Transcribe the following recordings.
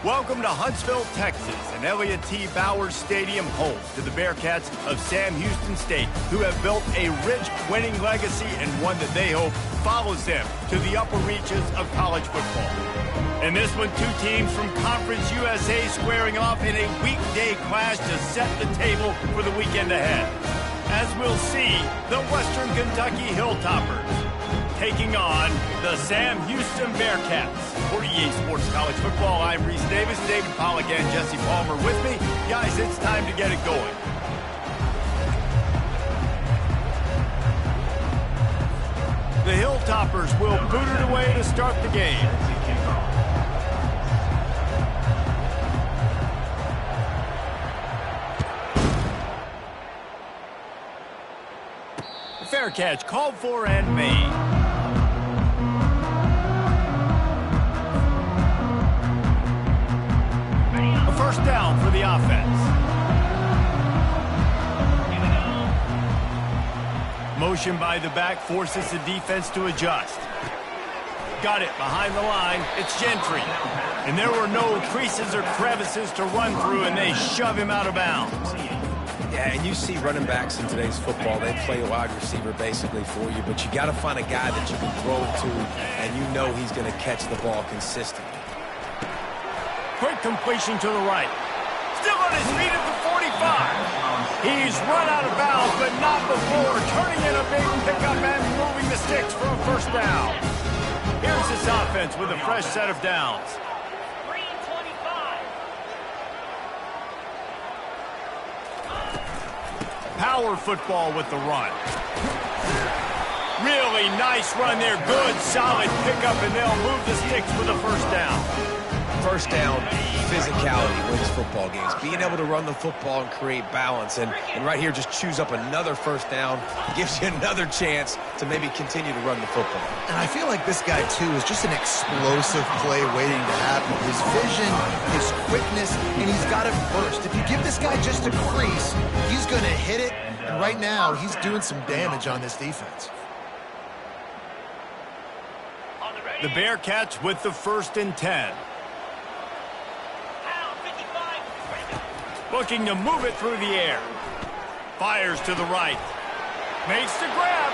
Welcome to Huntsville, Texas, and Elliott T. Bowers Stadium home to the Bearcats of Sam Houston State, who have built a rich winning legacy and one that they hope follows them to the upper reaches of college football. In this one, two teams from Conference USA squaring off in a weekday clash to set the table for the weekend ahead. As we'll see, the Western Kentucky Hilltoppers taking on the Sam Houston Bearcats. For EA Sports College Football, I'm Reese Davis, David Pollack, and Jesse Palmer with me. Guys, it's time to get it going. The Hilltoppers will boot it away to start the game. Fair catch called for and made. A first down for the offense. Motion by the back forces the defense to adjust. Got it behind the line. It's Gentry. And there were no creases or crevices to run through, and they shove him out of bounds. Yeah, and you see running backs in today's football, they play a wide receiver basically for you, but you got to find a guy that you can throw to, and you know he's going to catch the ball consistently. Quick completion to the right. Still on his feet at the 45. He's run out of bounds, but not before turning in a big pickup and moving the sticks for a first down. Here's this offense with a fresh set of downs. Power football with the run. Really nice run there. Good, solid pickup, and they'll move the sticks for the first down. First down, physicality wins football games. Being able to run the football and create balance. And right here, just choose up another first down. Gives you another chance to maybe continue to run the football. And I feel like this guy, too, is just an explosive play waiting to happen. His vision, his quickness, and he's got it first. If you give this guy just a crease, he's going to hit it. And right now, he's doing some damage on this defense. The Bearcats with the 1st and 10. Looking to move it through the air. Fires to the right. Makes the grab.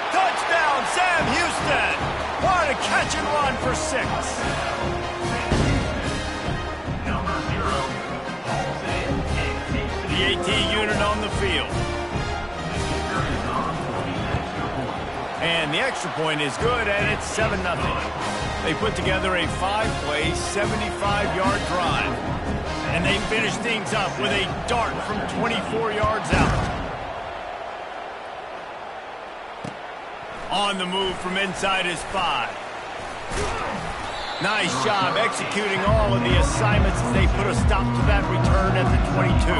Touchdown, Sam Houston. What a catch and run for 6. The AT unit on the field. And the extra point is good, and it's 7-0. They put together a 5-play, 75-yard drive. And they finish things up with a dart from 24 yards out. On the move from inside his 5. Nice job executing all of the assignments as they put a stop to that return at the 22.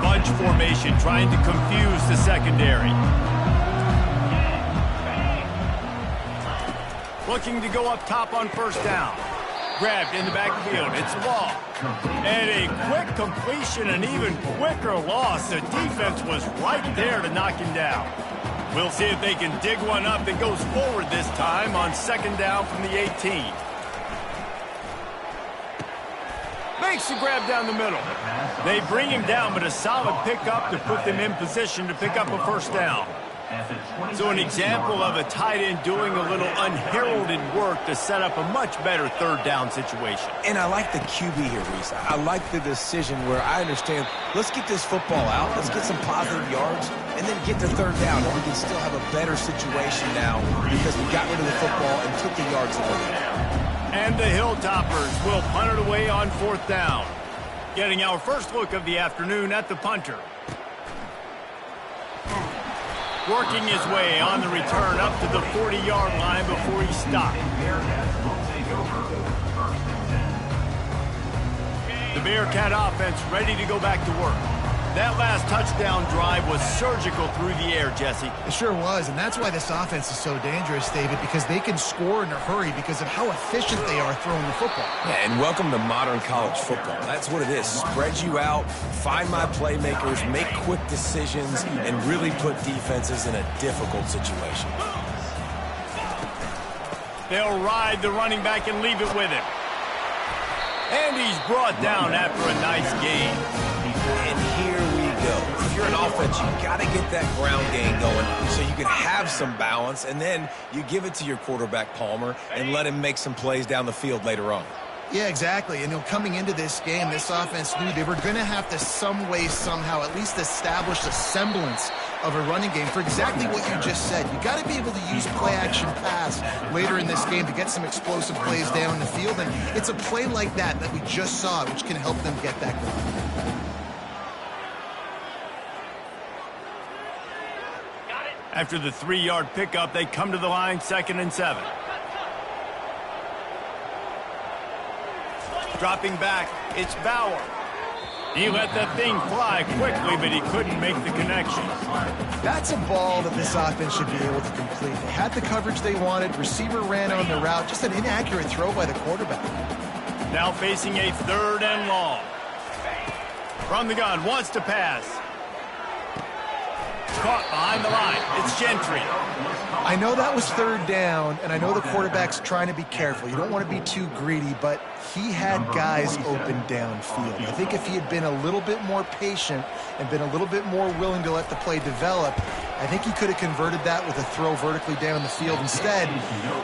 Bunch formation trying to confuse the secondary. Looking to go up top on first down. Grabbed in the backfield. It's Ball. And a quick completion, an even quicker loss. The defense was right there to knock him down. We'll see if they can dig one up that goes forward this time on 2nd down from the 18. Makes the grab down the middle. They bring him down, but a solid pickup to put them in position to pick up a first down. So an example of a tight end doing a little unheralded work to set up a much better 3rd down situation. And I like the QB here, Reese. I like the decision where I understand, let's get this football out, let's get some positive yards, and then get to 3rd down, and we can still have a better situation now because we got rid of the football and took the yards away. And the Hilltoppers will punt it away on 4th down. Getting our first look of the afternoon at the punter. Working his way on the return up to the 40-yard line before he stopped. The Bearcat offense ready to go back to work. That last touchdown drive was surgical through the air, Jesse. It sure was, and that's why this offense is so dangerous, David, because they can score in a hurry because of how efficient they are throwing the football. Yeah, and welcome to modern college football. That's what it is. Spread you out, find my playmakers, make quick decisions, and really put defenses in a difficult situation. They'll ride the running back and leave it with him. And he's brought down after a nice gain. And here we go. If you're an offense, you got to get that ground game going so you can have some balance, and then you give it to your quarterback, Palmer, and let him make some plays down the field later on. Yeah, exactly. And coming into this game, this offense knew they were going to have to some way, somehow, at least establish a semblance of a running game for exactly what you just said. You got to be able to use play-action pass later in this game to get some explosive plays down the field. And it's a play like that we just saw, which can help them get that going. After the 3-yard pickup, they come to the line, 2nd and 7. Dropping back, it's Bauer. He let that thing fly quickly, but he couldn't make the connection. That's a ball that this offense should be able to complete. They had the coverage they wanted. Receiver ran on the route. Just an inaccurate throw by the quarterback. Now facing a 3rd and long. From the gun, wants to pass. Caught behind the line. It's Gentry. I know that was 3rd down, and I know the quarterback's trying to be careful. You don't want to be too greedy, but he had guys open downfield. I think if he had been a little bit more patient and been a little bit more willing to let the play develop, I think he could have converted that with a throw vertically down the field. Instead,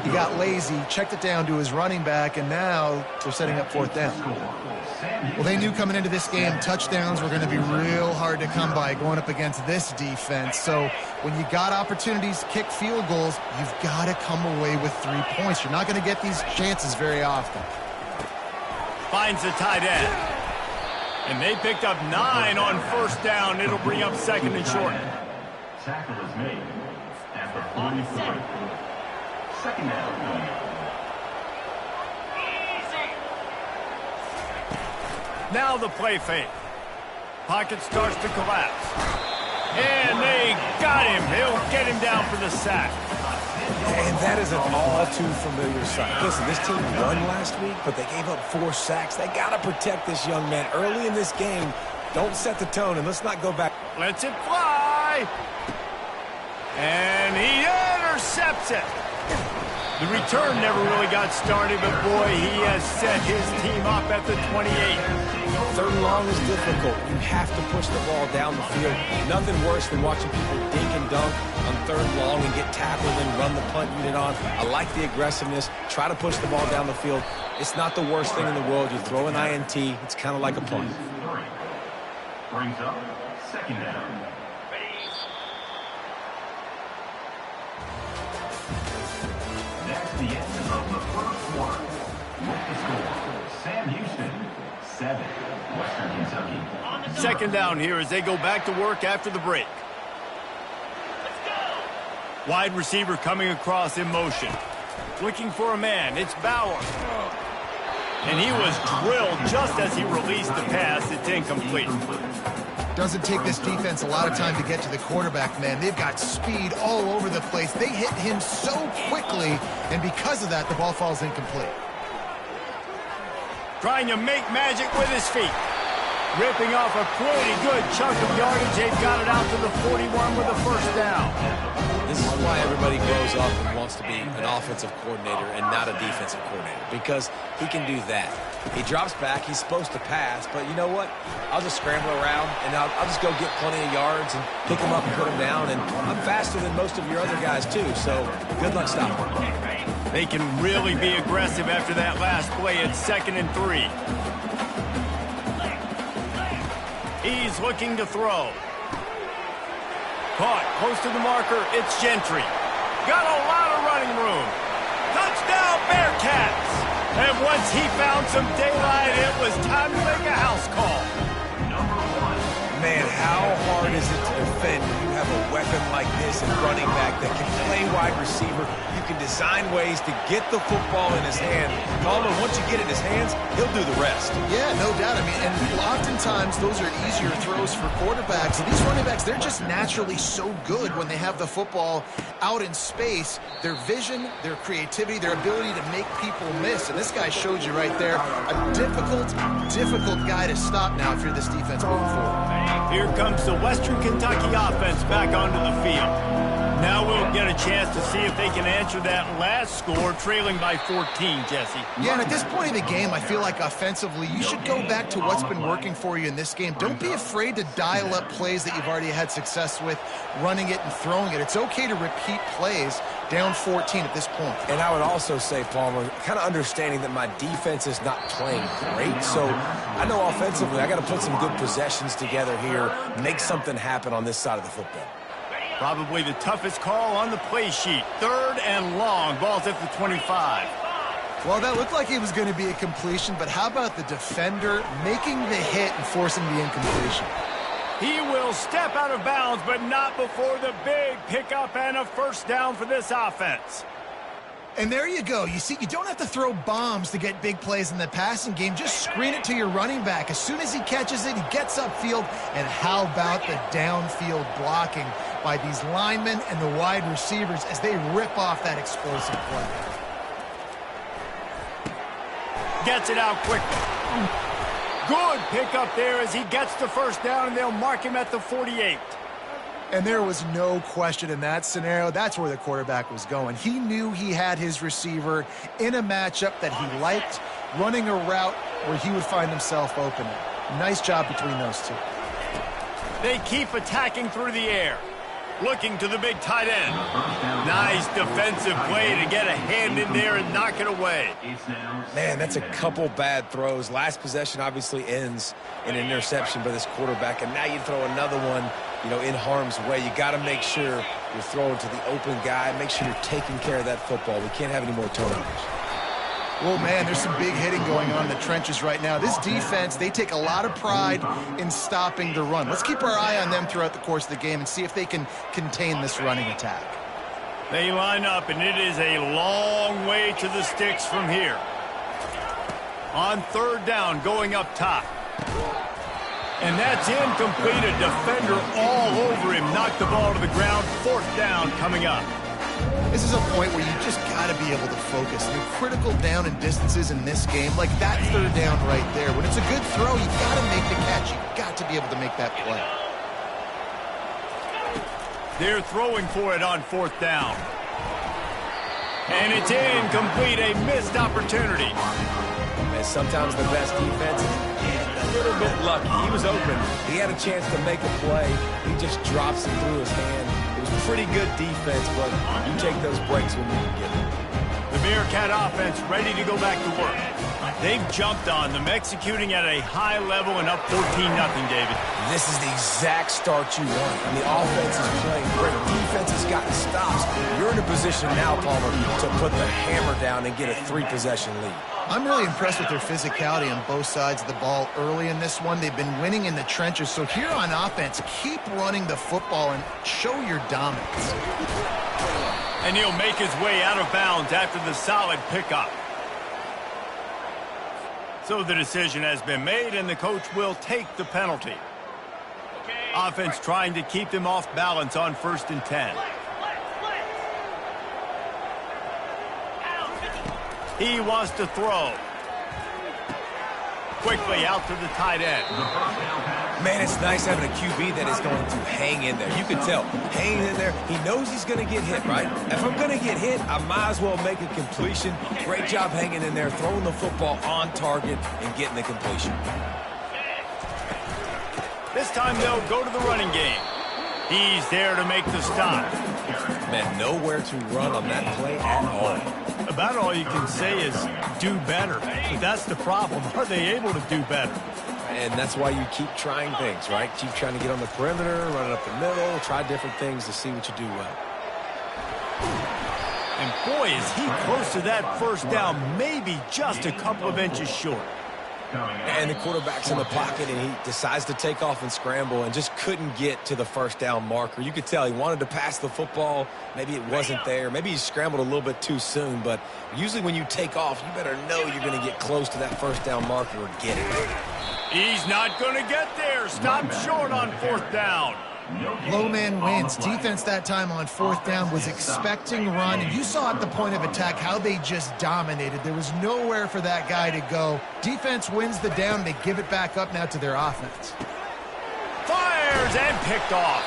he got lazy, checked it down to his running back, and now they're setting up 4th down. Well, they knew coming into this game, touchdowns were going to be real hard to come by going up against this defense. So when you got opportunities to kick field goals, you've got to come away with 3 points. You're not going to get these chances very often. Finds the tight end. And they picked up 9 on 1st down. It'll bring up 2nd and short. Tackle is made at the 43. 2nd down. Now the play fake. Pocket starts to collapse. And they got him. He'll get him down for the sack. And that is an all-too-familiar sight. Listen, this team won last week, but they gave up 4 sacks. They got to protect this young man early in this game. Don't set the tone, and let's not go back. Lets it fly. And he intercepts it. The return never really got started, but boy, he has set his team up at the 28. 3rd and long is difficult. You have to push the ball down the field. Nothing worse than watching people dink and dunk on 3rd and long and get tackled and run the punt unit on. I like the aggressiveness. Try to push the ball down the field. It's not the worst thing in the world. You throw an INT. It's kind of like a punt. Brings up 2nd down. That's the end of the 1st quarter. With the score, Sam Houston, 7, Western Kentucky. 2nd down here as they go back to work after the break. Wide receiver coming across in motion. Looking for a man. It's Bauer. And he was drilled just as he released the pass. It's incomplete. Doesn't take this defense a lot of time to get to the quarterback, man. They've got speed all over the place. They hit him so quickly, and because of that, the ball falls incomplete. Trying to make magic with his feet. Ripping off a pretty good chunk of yardage. They've got it out to the 41 with a 1st down. This is why everybody grows up and wants to be an offensive coordinator and not a defensive coordinator, because he can do that. He drops back. He's supposed to pass, but you know what? I'll just scramble around, and I'll just go get plenty of yards and pick him up and put him down, and I'm faster than most of your other guys, too, so good luck stopping him. They can really be aggressive after that last play. It's 2nd and 3. He's looking to throw. Caught close to the marker. It's Gentry. Got a lot of running room. Touchdown, Bearcats! And once he found some daylight, it was time to make a house call. Man, how hard is it to defend when you have a weapon like this and running back that can play wide receiver? You can design ways to get the football in his hand. Palmer, once you get it in his hands, he'll do the rest. Yeah, no doubt. I mean, and oftentimes those are easier throws for quarterbacks. And these running backs, they're just naturally so good when they have the football out in space. Their vision, their creativity, their ability to make people miss. And this guy showed you right there, a difficult guy to stop now if you're this defense moving forward. Here comes the Western Kentucky offense back onto the field. Now we'll get a chance to see if they can answer that last score, trailing by 14, Jesse. Yeah, and at this point in the game, I feel like offensively, you should go back to what's been working for you in this game. Don't be afraid to dial up plays that you've already had success with, running it and throwing it. It's okay to repeat plays down 14 at this point. And I would also say, Palmer, kind of understanding that my defense is not playing great. So I know offensively I got to put some good possessions together here, make something happen on this side of the football. Probably the toughest call on the play sheet. 3rd and long. Ball's at the 25. Well, that looked like it was going to be a completion, but how about the defender making the hit and forcing the incompletion? He will step out of bounds, but not before the big pickup and a first down for this offense. And there you go. You see, you don't have to throw bombs to get big plays in the passing game. Just screen it to your running back. As soon as he catches it, he gets upfield. And how about the downfield blocking by these linemen and the wide receivers as they rip off that explosive play? Gets it out quickly. Good pickup there as he gets the first down, and they'll mark him at the 48. And there was no question in that scenario. That's where the quarterback was going. He knew he had his receiver in a matchup that he liked, running a route where he would find himself open. Nice job between those two. They keep attacking through the air. Looking to the big tight end. Nice defensive play to get a hand in there and knock it away. Man, that's a couple bad throws. Last possession obviously ends in an interception by this quarterback, and now you throw another one, in harm's way. You got to make sure you're throwing to the open guy. Make sure you're taking care of that football. We can't have any more turnovers. Well, man, there's some big hitting going on in the trenches right now. This defense, they take a lot of pride in stopping the run. Let's keep our eye on them throughout the course of the game and see if they can contain this running attack. They line up, and it is a long way to the sticks from here. On 3rd down, going up top. And that's incomplete. A defender all over him. Knocked the ball to the ground. 4th down coming up. This is a point where you just got to be able to focus. The critical down and distances in this game, like that 3rd down right there. When it's a good throw, you got to make the catch. You got to be able to make that play. They're throwing for it on 4th down. And it's incomplete, a missed opportunity. And sometimes the best defense is a little bit lucky. He was open. He had a chance to make a play. He just drops it through his hand. Pretty good defense, but you take those breaks when you can get them. The Bearcat offense ready to go back to work. They've jumped on them, executing at a high level and up 14-0, David. This is the exact start you want. And the offense is playing great. Defense has gotten stops. You're in a position now, Palmer, to put the hammer down and get a 3-possession lead. I'm really impressed with their physicality on both sides of the ball early in this one. They've been winning in the trenches. So here on offense, keep running the football and show your dominance. And he'll make his way out of bounds after the solid pickup. So the decision has been made, and the coach will take the penalty. Offense trying to keep them off balance on 1st and 10. He wants to throw. Quickly out to the tight end. Man, it's nice having a QB that is going to hang in there. You can tell, hanging in there, he knows he's going to get hit, right? If I'm going to get hit, I might as well make a completion. Great job hanging in there, throwing the football on target and getting the completion. This time they'll go to the running game. He's there to make the stop. Man, nowhere to run on that play at all. About all you can say is do better. But that's the problem. Are they able to do better? And that's why you keep trying things, right? Keep trying to get on the perimeter, run it up the middle, try different things to see what you do well. And boy, is he close to that 1st down, maybe just a couple of inches short. And the quarterback's in the pocket, and he decides to take off and scramble and just couldn't get to the 1st down marker. You could tell he wanted to pass the football. Maybe it wasn't there. Maybe he scrambled a little bit too soon. But usually when you take off, you better know you're going to get close to that 1st down marker or get it. He's not going to get there. Stop short on 4th down. Low man wins. Defense that time on 4th down was expecting run, and you saw at the point of attack how they just dominated. There was nowhere for that guy to go. Defense wins the down. They give it back up now to their offense. Fires and picked off.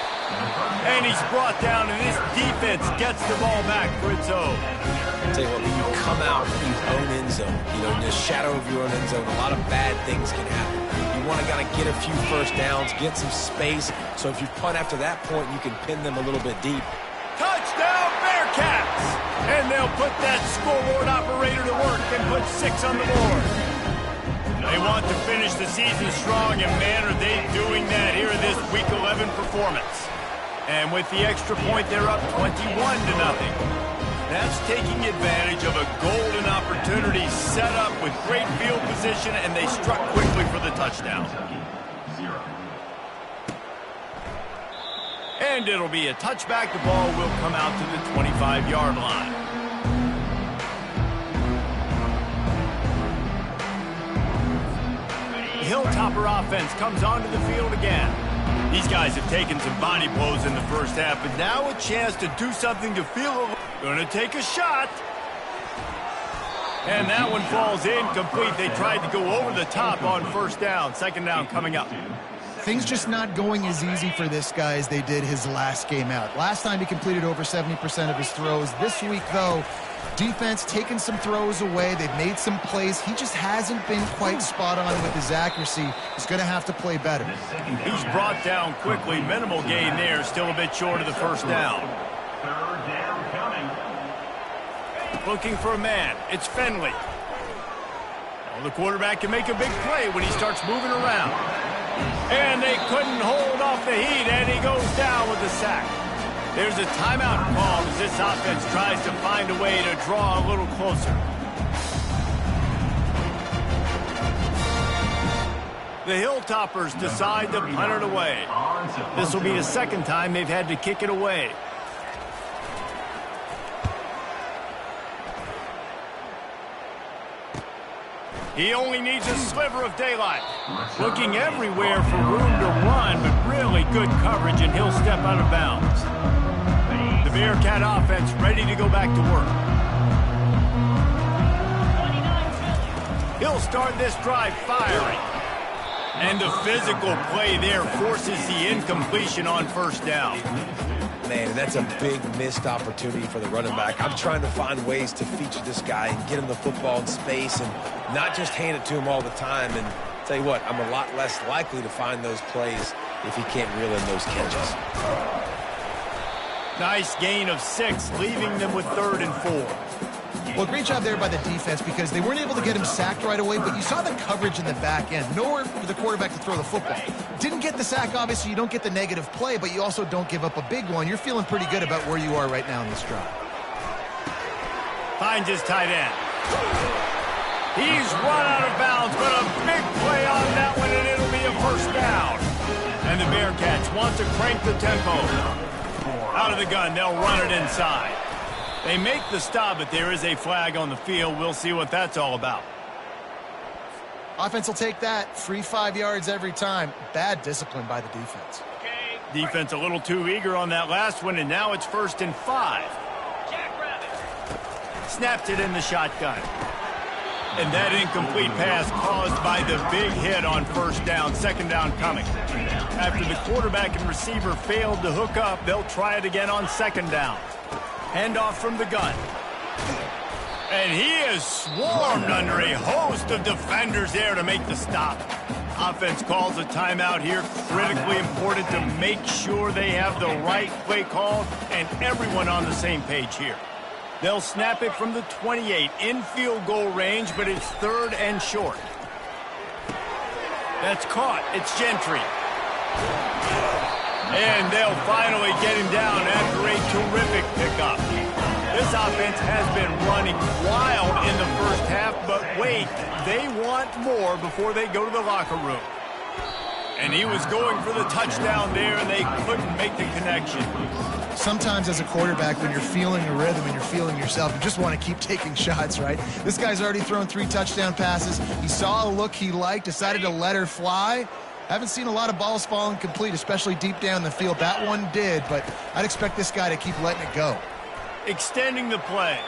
And he's brought down, and this defense gets the ball back for its own. I'll tell you what, when you come out in your own end zone, you know, in the shadow of your own end zone, a lot of bad things can happen. You want to kind of get a few first downs, get some space, so if you punt after that point, you can pin them a little bit deep. Touchdown, Bearcats! And they'll put that scoreboard operator to work and put 6 on the board. They want to finish the season strong, and man, are they doing that here in this Week 11 performance. And with the extra point, they're up 21-0. That's taking advantage of a golden opportunity set up with great field position, and they struck quickly for the touchdown. And it'll be a touchback. The ball will come out to the 25-yard line. The Hilltopper offense comes onto the field again. These guys have taken some body blows in the first half, but now a chance to do something to feel gonna take a shot. And that one falls incomplete. They tried to go over the top on first down. Second down coming up. Things just not going as easy for this guy as they did his last game out. Last time he completed over 70% of his throws. This week, though, defense taking some throws away. They've made some plays. He just hasn't been quite spot on with his accuracy. He's going to have to play better. He's brought down quickly. Minimal gain there. Still a bit short of the first down. Third down coming. Looking for a man. It's Finley. Well, the quarterback can make a big play when he starts moving around. And they couldn't hold off the heat, and he goes down with a sack. There's a timeout called as this offense tries to find a way to draw a little closer. The Hilltoppers decide to punt it away. This will be the second time they've had to kick it away. He only needs a sliver of daylight. Looking everywhere for room to run, but really good coverage, and he'll step out of bounds. The Bearcat offense ready to go back to work. He'll start this drive firing. And the physical play there forces the incompletion on first down. Man, that's a big missed opportunity for the running back. I'm trying to find ways to feature this guy and get him the football in space and not just hand it to him all the time. And tell you what, I'm a lot less likely to find those plays if he can't reel in those catches. Nice gain of 6, leaving them with 3rd and 4. Well, great job there by the defense because they weren't able to get him sacked right away, but you saw the coverage in the back end. Nowhere for the quarterback to throw the football. Didn't get the sack, obviously. You don't get the negative play, but you also don't give up a big one. You're feeling pretty good about where you are right now in this drive. Finds his tight end. He's run out of bounds, but a big play on that one, and it'll be a first down. And the Bearcats want to crank the tempo. Out of the gun, they'll run it inside. They make the stop, but there is a flag on the field. We'll see what that's all about. Offense will take that. Free 5 yards every time. Bad discipline by the defense. Defense a little too eager on that last one, and now it's 1st and 5. Snapped it in the shotgun. And that incomplete pass caused by the big hit on first down. Second down coming. After the quarterback and receiver failed to hook up, they'll try it again on second down. Handoff from the gun. And he is swarmed under a host of defenders there to make the stop. Offense calls a timeout here. Critically important to make sure they have the right play call and everyone on the same page here. They'll snap it from the 28 in field goal range, but it's 3rd and short. That's caught. It's Gentry. And they'll finally get him down after a terrific pickup. This offense has been running wild in the first half, but wait, they want more before they go to the locker room. And he was going for the touchdown there, and they couldn't make the connection. Sometimes as a quarterback, when you're feeling the rhythm and you're feeling yourself, you just want to keep taking shots, right? This guy's already thrown 3 touchdown passes. He saw a look he liked, decided to let her fly. Haven't seen a lot of balls falling complete, especially deep down the field. That one did, but I'd expect this guy to keep letting it go. Extending the play.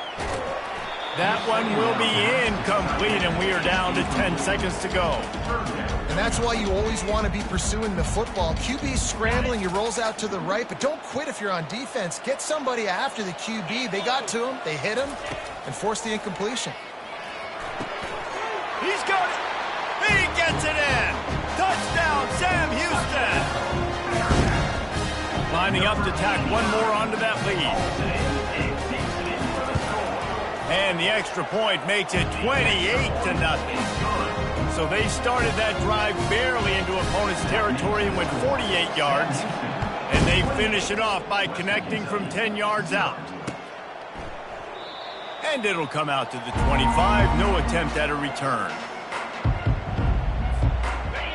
That one will be incomplete, and we are down to 10 seconds to go. And that's why you always want to be pursuing the football. QB's scrambling, he rolls out to the right, but don't quit if you're on defense. Get somebody after the QB. They got to him, they hit him, and forced the incompletion. He's got it. He gets it in. Touchdown, Sam Houston. Lining up to tack one more onto that lead. And the extra point makes it 28-0. So they started that drive barely into opponent's territory and went 48 yards. And they finish it off by connecting from 10 yards out. And it'll come out to the 25. No attempt at a return.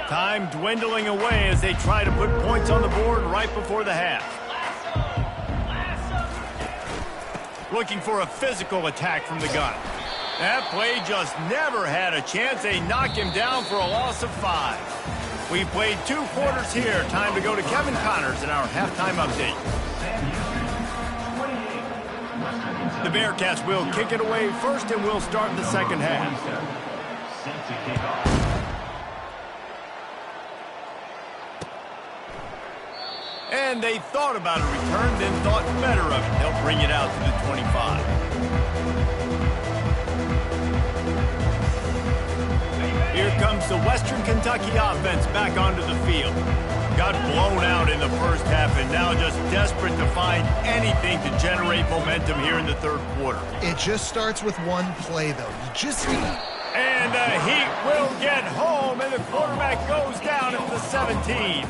Time dwindling away as they try to put points on the board right before the half. Looking for a physical attack from the gun. That play just never had a chance. They knock him down for a loss of 5. We played 2 quarters here. Time to go to Kevin Connors in our halftime update. The Bearcats will kick it away first, and we'll start the second half. And they thought about a return, then thought better of it. They'll bring it out to the 25. Here comes the Western Kentucky offense back onto the field. Got blown out in the first half and now just desperate to find anything to generate momentum here in the third quarter. It just starts with one play, though. You just need... And the Heat will get home, and the quarterback goes down at the 17.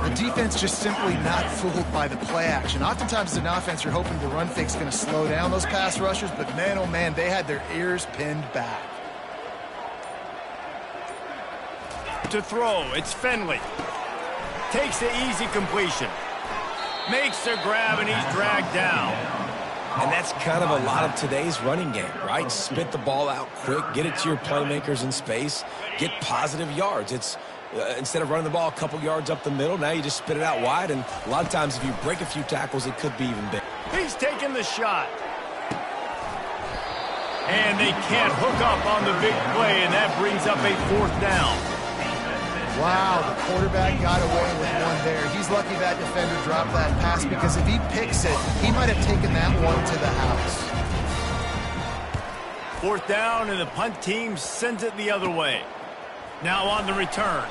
The defense just simply not fooled by the play action. Oftentimes as an offense, you're hoping the run fake's going to slow down those pass rushers, but man, oh man, they had their ears pinned back. To throw, it's Finley. Takes the easy completion. Makes the grab, and he's dragged down. And that's kind of a lot of today's running game, right? Spit the ball out quick, get it to your playmakers in space, get positive yards. It's instead of running the ball a couple yards up the middle, now you just spit it out wide, and a lot of times if you break a few tackles, it could be even bigger. He's taking the shot. And they can't hook up on the big play, and that brings up a 4th down. Wow, the quarterback got away with one there. He's lucky that defender dropped that pass, because if he picks it, he might have taken that one to the house. 4th down, and the punt team sends it the other way. Now on the return.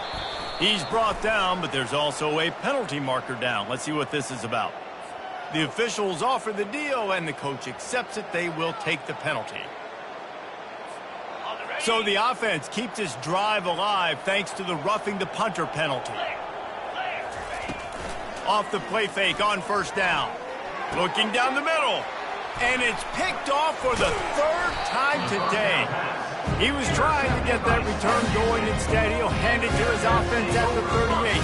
He's brought down, but there's also a penalty marker down. Let's see what this is about. The officials offer the deal, and the coach accepts it. They will take the penalty. So the offense keeps this drive alive thanks to the roughing the punter penalty. Off the play fake on 1st down. Looking down the middle. And it's picked off for the 3rd time today. He was trying to get that return going. Instead, he'll hand it to his offense at the 38.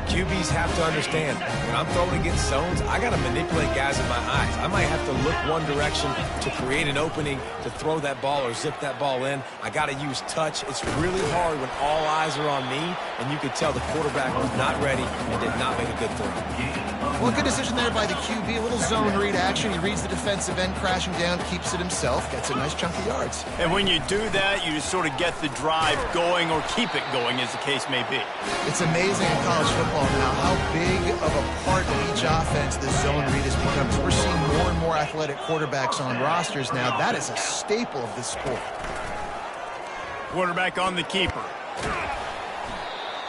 QBs have to understand, when I'm throwing against zones, I got to manipulate guys in my eyes. I might have to look one direction to create an opening to throw that ball or zip that ball in. I got to use touch. It's really hard when all eyes are on me, and you could tell the quarterback was not ready and did not make a good throw. Well, good decision there by the QB. A little zone read action. He reads the defensive end crashing down, keeps it himself, gets a nice chunk of yards. And when you do that, you just sort of get the drive going or keep it going, as the case may be. It's amazing in college football now how big of a part of each offense this zone read has become. We're seeing more and more athletic quarterbacks on rosters now. That is a staple of this sport. Quarterback on the keeper.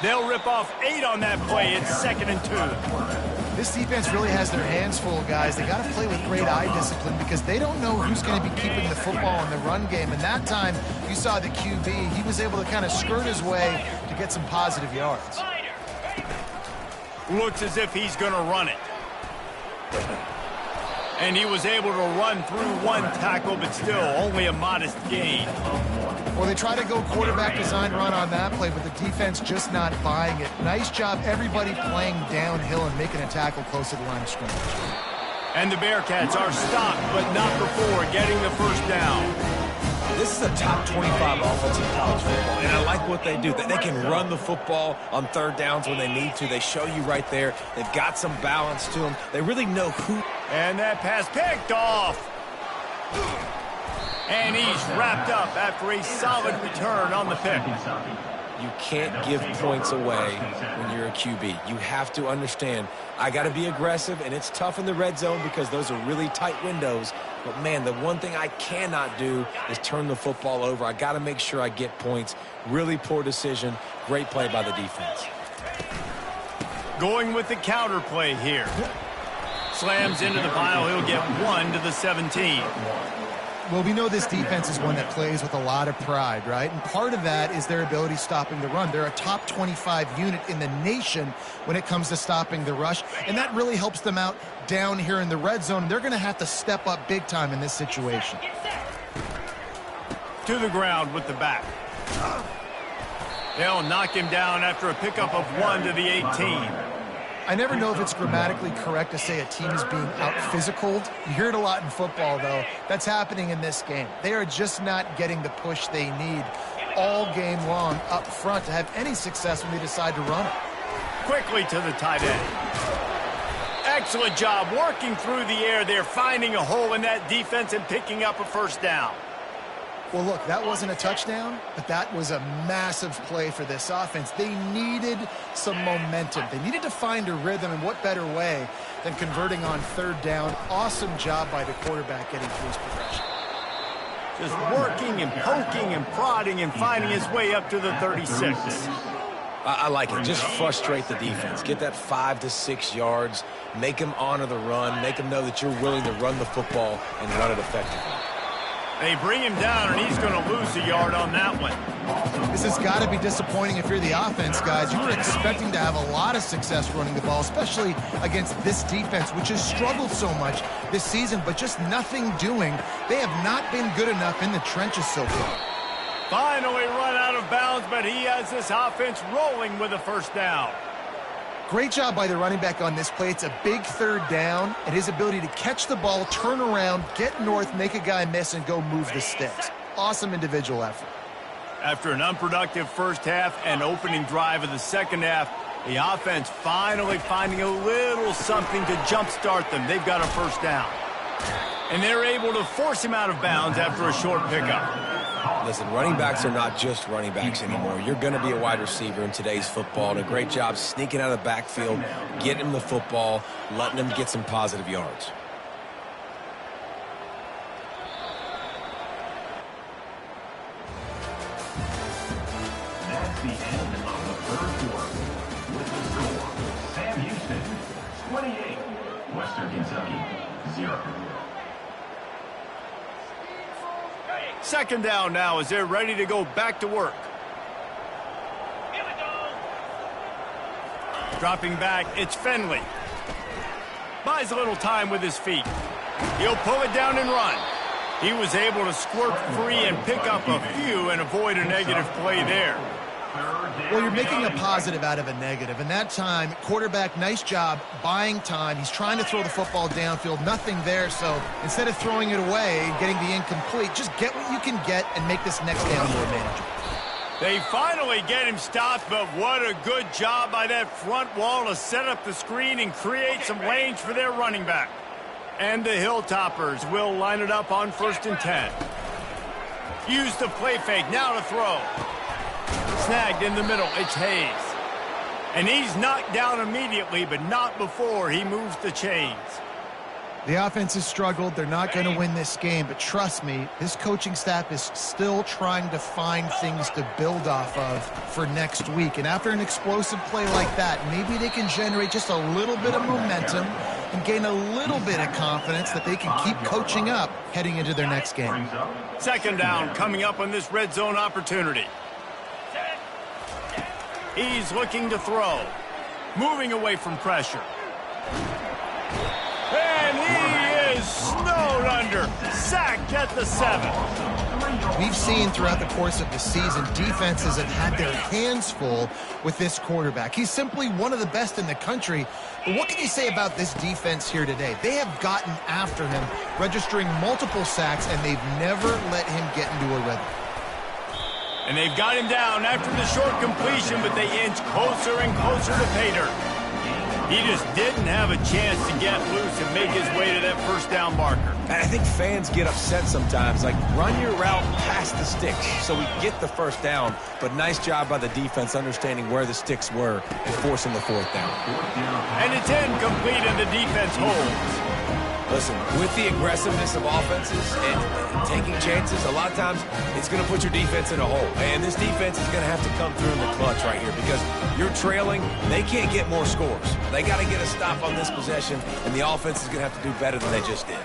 They'll rip off 8 on that play. It's 2nd and 2. This defense really has their hands full, guys. They got to play with great eye discipline because they don't know who's going to be keeping the football in the run game. And that time, you saw the QB. He was able to kind of skirt his way to get some positive yards. Looks as if he's going to run it. And he was able to run through 1 tackle, but still only a modest gain. Well, they try to go quarterback design run on that play, but the defense just not buying it. Nice job, everybody playing downhill and making a tackle close to the line of scrimmage. And the Bearcats are stopped, but not before getting the 1st down. This is a top 25 offense in college football, and I like what they do. They can run the football on 3rd downs when they need to. They show you right there. They've got some balance to them. They really know who. And that pass picked off. And he's wrapped up after a solid return on the pick. You can't give points away when you're a QB. You have to understand, I got to be aggressive, and it's tough in the red zone because those are really tight windows. But, man, the one thing I cannot do is turn the football over. I got to make sure I get points. Really poor decision. Great play by the defense. Going with the counter play here. Slams into the pile. He'll get 1 to the 17. Well, we know this defense is one that plays with a lot of pride, right? And part of that is their ability stopping the run. They're a top 25 unit in the nation when it comes to stopping the rush, and that really helps them out down here in the red zone. They're going to have to step up big time in this situation. To the ground with the back. They'll knock him down after a pickup of 1 to the 18. I never know if it's grammatically correct to say a team is being out-physicaled. You hear it a lot in football, though. That's happening in this game. They are just not getting the push they need all game long up front to have any success when they decide to run it. Quickly to the tight end. Excellent job working through the air there, finding a hole in that defense and picking up a first down. Well, look, that wasn't a touchdown, but that was a massive play for this offense. They needed some momentum. They needed to find a rhythm, and what better way than converting on third down. Awesome job by the quarterback getting through his progression. Just working and poking and prodding and finding his way up to the 36. I like it. Just frustrate the defense. Get that 5 to 6 yards. Make them honor the run. Make them know that you're willing to run the football and run it effectively. They bring him down, and he's going to lose a yard on that one. This has got to be disappointing if you're the offense, guys. You were expecting to have a lot of success running the ball, especially against this defense, which has struggled so much this season, but just nothing doing. They have not been good enough in the trenches so far. Finally run out of bounds, but he has this offense rolling with a first down. Great job by the running back on this play. It's a big third down, and his ability to catch the ball, turn around, get north, make a guy miss, and go move the sticks. Awesome individual effort. After an unproductive first half and opening drive of the second half, the offense finally finding a little something to jumpstart them. They've got a first down. And they're able to force him out of bounds after a short pickup. Listen, running backs are not just running backs anymore. You're going to be a wide receiver in today's football, and a great job sneaking out of the backfield, getting him the football, letting him get some positive yards. That's the end of the third quarter. With the score, Sam Houston, 28, Western Kentucky, 0. Second down now as they're ready to go back to work. Here we go. Dropping back, it's Finley. Buys a little time with his feet. He'll pull it down and run. He was able to squirt free and pick up a few and avoid a negative play there. Well, you're making a positive out of a negative, and that time, quarterback, nice job buying time. He's trying to throw the football downfield, nothing there, so instead of throwing it away and getting the incomplete, just get what you can get and make this next down more manageable. They finally get him stopped, but what a good job by that front wall to set up the screen and create some lanes for their running back. And the Hilltoppers will line it up on 1st and 10. Use the play fake, now to throw. Snagged in the middle, it's Hayes. And he's knocked down immediately, but not before he moves the chains. The offense has struggled. They're not going to win this game, but trust me, this coaching staff is still trying to find things to build off of for next week. And after an explosive play like that, maybe they can generate just a little bit of momentum and gain a little bit of confidence that they can keep coaching up heading into their next game. Second down coming up on this red zone opportunity. He's looking to throw. Moving away from pressure. And he is snowed under. Sacked at the 7. We've seen throughout the course of the season, defenses have had their hands full with this quarterback. He's simply one of the best in the country. But what can you say about this defense here today? They have gotten after him, registering multiple sacks, and they've never let him get into a rhythm. And they've got him down after the short completion, but they inch closer and closer to pay dirt. He just didn't have a chance to get loose and make his way to that first down marker. And I think fans get upset sometimes. Like, run your route past the sticks so we get the first down. But nice job by the defense understanding where the sticks were and forcing the fourth down. And it's incomplete, and the defense holds. Listen, with the aggressiveness of offenses and taking chances, a lot of times it's going to put your defense in a hole. And this defense is going to have to come through in the clutch right here because you're trailing. They can't get more scores. They got to get a stop on this possession, and the offense is going to have to do better than they just did.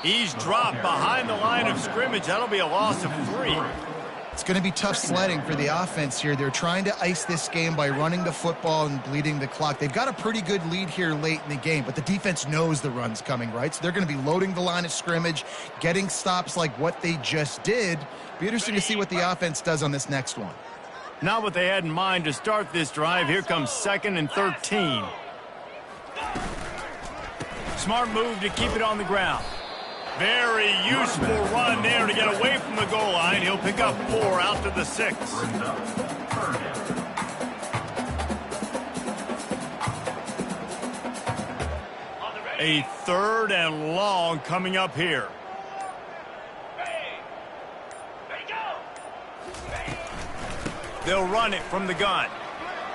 He's dropped behind the line of scrimmage. That'll be a loss of 3. It's going to be tough sledding for the offense here. They're trying to ice this game by running the football and bleeding the clock. They've got a pretty good lead here late in the game, but the defense knows the run's coming, right? So they're going to be loading the line of scrimmage, getting stops like what they just did. Be interesting to see what the offense does on this next one. Not what they had in mind to start this drive. Here comes 2nd and 13. Smart move to keep it on the ground. Very useful run there to get away from the goal line. He'll pick up 4 out to the 6. A 3rd and long coming up here. They'll run it from the gun.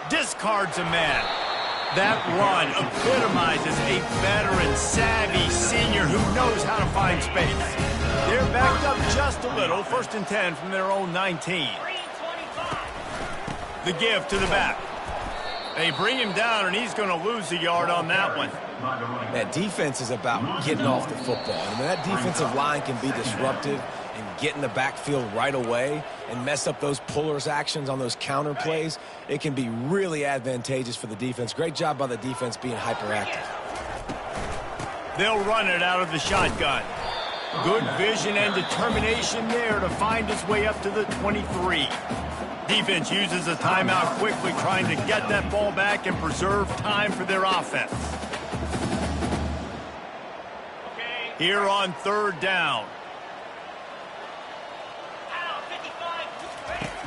Discards a man. That run epitomizes a veteran, savvy senior who knows how to find space. They're backed up just a little. 1st and 10 from their own 19. The give to the back. They bring him down, and he's going to lose a yard on that one. That defense is about getting off the football. I mean, that defensive line can be disruptive and get in the backfield right away and mess up those pullers actions on those counter plays. It can be really advantageous for the defense. Great job by the defense being hyperactive. They'll run it out of the shotgun. Good vision and determination there to find his way up to the 23. Defense uses a timeout quickly, trying to get that ball back and preserve time for their offense. Here on 3rd down.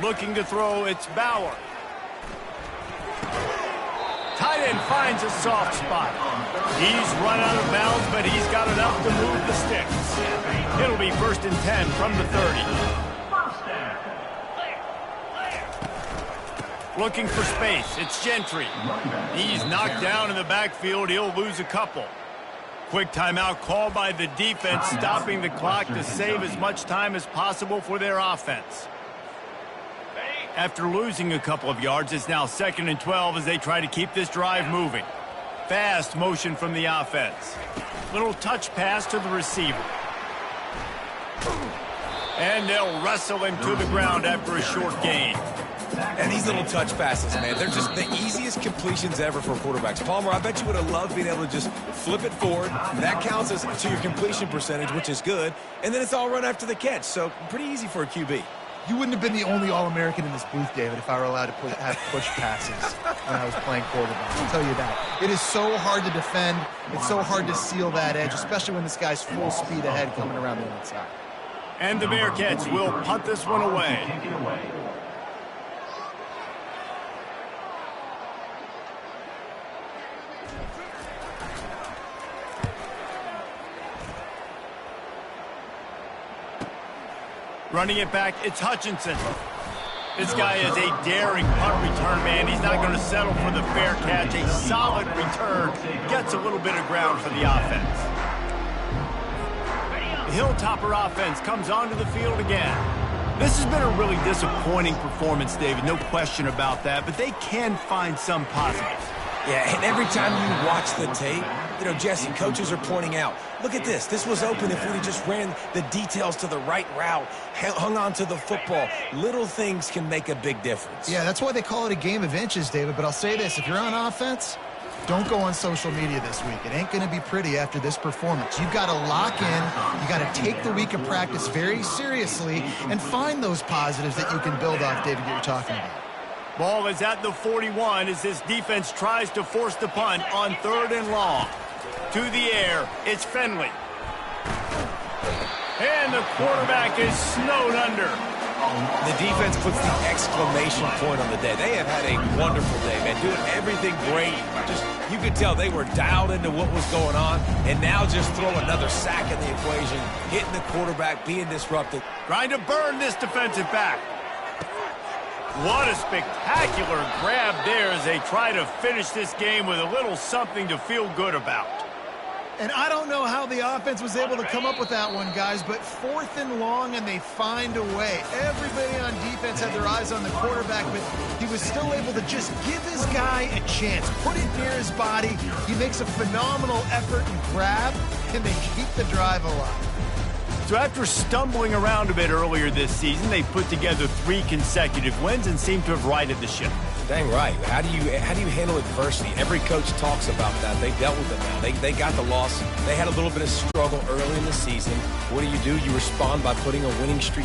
Looking to throw, it's Bauer. Tight end finds a soft spot. He's run out of bounds, but he's got enough to move the sticks. It'll be 1st and 10 from the 30. Looking for space, it's Gentry. He's knocked down in the backfield. He'll lose a couple. Quick timeout called by the defense, stopping the clock to save as much time as possible for their offense. After losing a couple of yards, it's now 2nd and 12 as they try to keep this drive moving. Fast motion from the offense. Little touch pass to the receiver. And they'll wrestle him to the ground after a short gain. And these little touch passes, man, they're just the easiest completions ever for quarterbacks. Palmer, I bet you would have loved being able to just flip it forward. That counts as to your completion percentage, which is good. And then it's all run after the catch, so pretty easy for a QB. You wouldn't have been the only All-American in this booth, David, if I were allowed to have push passes when I was playing quarterback. I'll tell you that. It is so hard to defend. It's so hard to seal that edge, especially when this guy's full speed ahead coming around the inside. And the Bearcats will punt this one away. Running it back, it's Hutchinson. This guy is a daring punt return man. He's not going to settle for the fair catch. A solid return. Gets a little bit of ground for the offense. The Hilltopper offense comes onto the field again. This has been a really disappointing performance, David. No question about that. But they can find some positives. Yeah, and every time you watch the tape, you know, Jesse, coaches are pointing out, look at this. This was open if we just ran the details to the right route, hung on to the football. Little things can make a big difference. Yeah, that's why they call it a game of inches, David. But I'll say this, if you're on offense, don't go on social media this week. It ain't going to be pretty after this performance. You've got to lock in. You got to take the week of practice very seriously and find those positives that you can build off, David, that you're talking about. Ball is at the 41 as this defense tries to force the punt on 3rd and long. To the air, it's Finley. And the quarterback is snowed under. The defense puts the exclamation point on the day. They have had a wonderful day, man, doing everything great. Just, you could tell they were dialed into what was going on, and now just throw another sack in the equation, hitting the quarterback, being disrupted. Trying to burn this defensive back. What a spectacular grab there as they try to finish this game with a little something to feel good about. And I don't know how the offense was able to come up with that one, guys, but 4th and long, and they find a way. Everybody on defense had their eyes on the quarterback, but he was still able to just give his guy a chance, put it near his body. He makes a phenomenal effort and grab, and they keep the drive alive. So after stumbling around a bit earlier this season, they put together 3 consecutive wins and seem to have righted the ship. Dang right. How do you handle adversity? Every coach talks about that. They dealt with it now. They got the loss. They had a little bit of struggle early in the season. What do? You respond by putting a winning streak